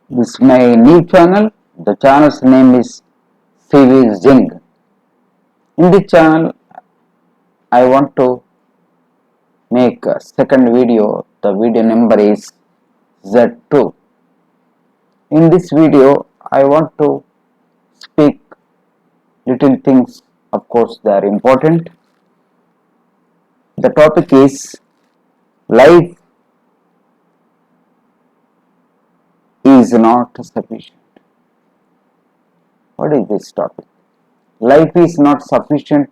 This is my new channel. The channel's name is CV Zing. In this channel, I want to make a second video. The video number is Z2. In this video, I want to speak little things. Of course, they are important. The topic is life is not sufficient. What is this topic? Life is not sufficient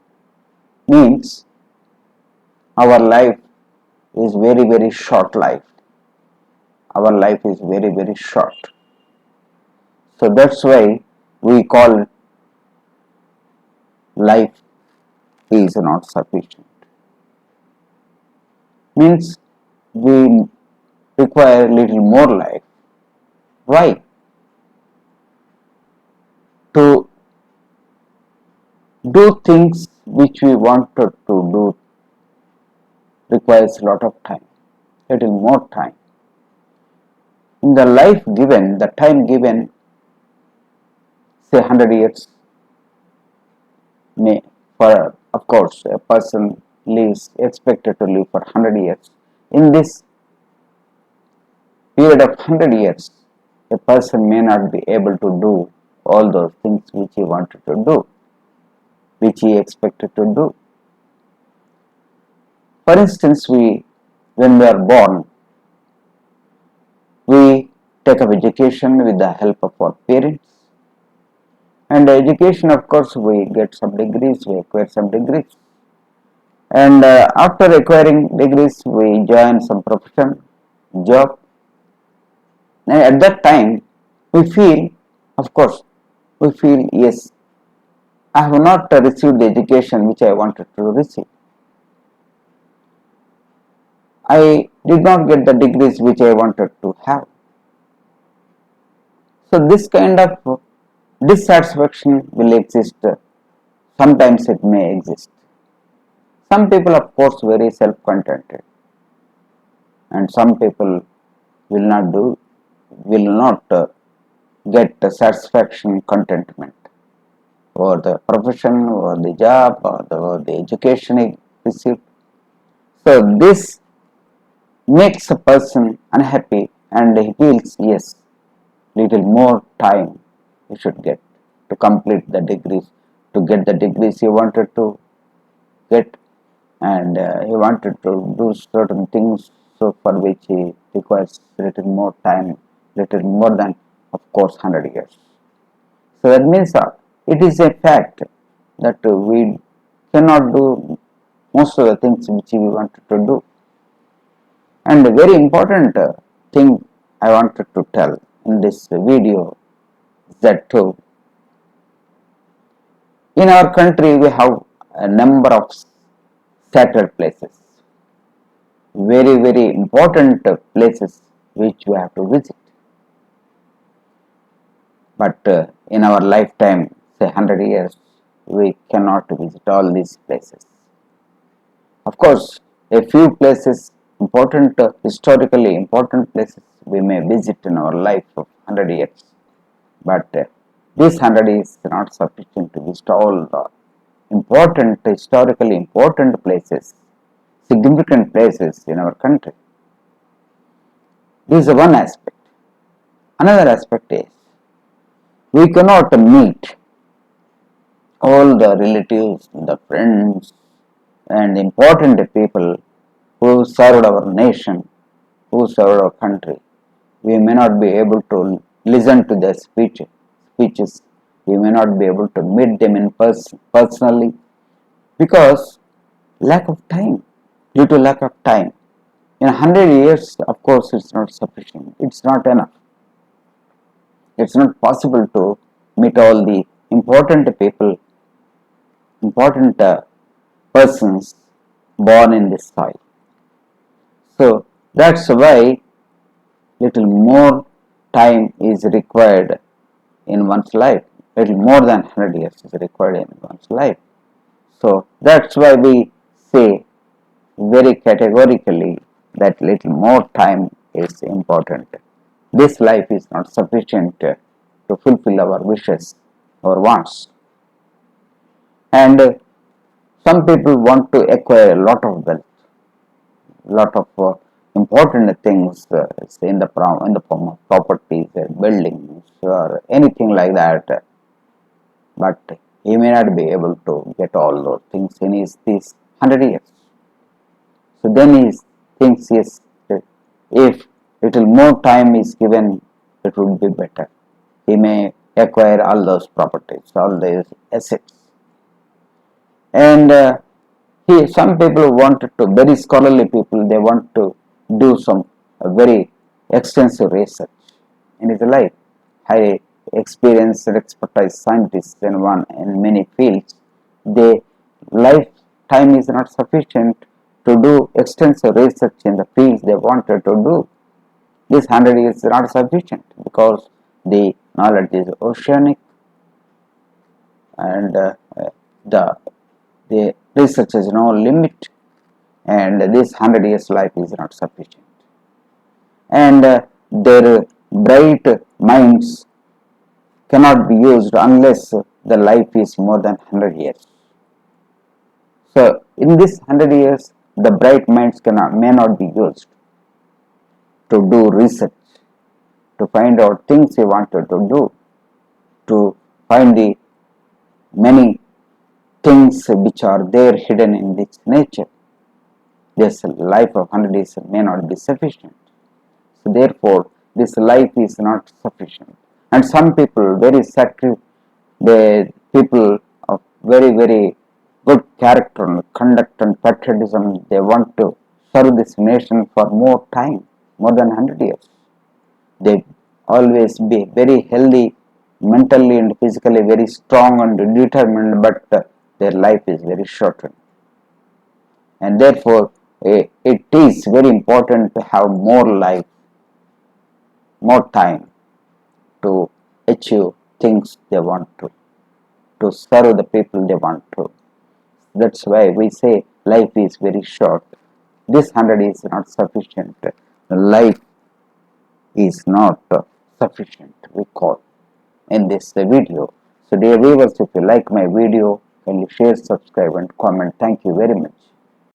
means our life is very short life. Our life is very short. So that's why we call life is not sufficient. Means we require little more life. Why? To do things which we wanted to do requires a lot of time, little more time. In the life given, the time given, say 100 years, may, for of course a person lives expected to live for 100 years. In this period of 100 years, a person may not be able to do all those things which he wanted to do, which he expected to do. For instance, when we are born, we take up education with the help of our parents. And education, of course, we get some degrees, we acquire some degrees. And after acquiring degrees, we join some profession, job. And at that time, we feel, of course, yes, I have not received the education which I wanted to receive. I did not get the degrees which I wanted to have. So this kind of dissatisfaction will exist. Sometimes it may exist. Some people, of course, very self-contented, and some people will not get satisfaction, contentment over the profession, or the job, or the education he received. So this makes a person unhappy, and he feels, yes, little more time he should get to complete the degrees, to get the degrees he wanted to get, and he wanted to do certain things, so for which he requires little more time, little more than, of course, 100 years. So that means it is a fact that we cannot do most of the things which we wanted to do. And a very important thing I wanted to tell in this video is that in our country we have a number of sacred places, very important places which we have to visit. But in our lifetime, say 100 years, we cannot visit all these places. Of course, a few places, important, historically important places, we may visit in our life of 100 years. But this 100 is not sufficient to visit all the important, historically important places, significant places in our country. This is one aspect. Another aspect is, we cannot meet all the relatives, the friends, and important people who served our nation, who served our country. We may not be able to listen to their speeches. We may not be able to meet them in personally, because lack of time, due to lack of time. In 100 years, of course, it's not sufficient. It's not enough. It's not possible to meet all the important people, important persons born in this soil. So that's why little more time is required in one's life. Little more than 100 years is required in one's life. So that's why we say very categorically that little more time is important. this life is not sufficient to fulfill our wishes or wants. And some people want to acquire a lot of wealth, lot of important things in the form of properties, buildings, or anything like that. But he may not be able to get all those things in these 100 years. So then he thinks, yes, if little more time is given, it would be better. He may acquire all those properties, all those assets. And some people wanted to, very scholarly people, they want to do some very extensive research in his life. High experienced and expertise scientists in many fields, their lifetime is not sufficient to do extensive research in the fields they wanted to do. This 100 years is not sufficient because the knowledge is oceanic, and the research has no limit, and this 100 years life is not sufficient. And their bright minds cannot be used unless the life is more than 100 years. So in this 100 years, the bright minds may not be used to do research, to find out things he wanted to do, to find the many things which are there hidden in this nature. This life of 100 years may not be sufficient. So therefore, this life is not sufficient. And some people, the people of very good character and conduct and patriotism, they want to serve this nation for more time, more than 100 years. They always be very healthy, mentally and physically very strong and determined, but their life is very shortened. And therefore, it is very important to have more life, more time to achieve things they want to serve the people they want to. That's why we say life is very short. This 100 is not sufficient. Life is not sufficient, we call in this video. So dear viewers, if you like my video, kindly share, subscribe and comment. Thank you very much.